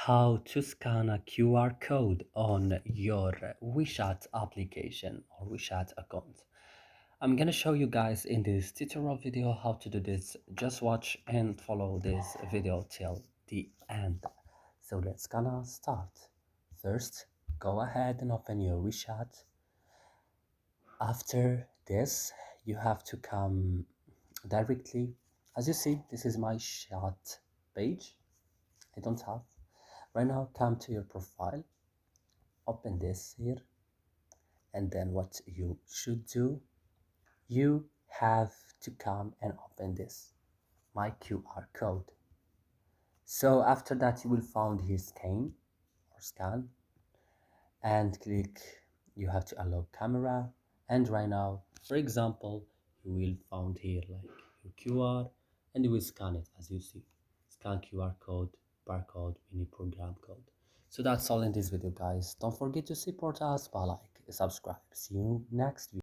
how to scan a QR code on your WeChat application or WeChat account. I'm gonna show you guys in this tutorial video how to do this. Just watch and follow this video till the end. So let's gonna start. First, go ahead and open your WeChat. After this, you have to come directly. As you see, this is my chat page. I don't have. Right now, come to your profile, open this here, and then what you should do, you have to come and open this, my QR code. So after that, you will find here scan, and click, you have to allow camera, and right now, for example, you will find here like your QR, and you will scan it as you see, scan QR code, barcode, mini program code. So that's all in this video, guys. Don't forget to support us by like, subscribe. See you next video.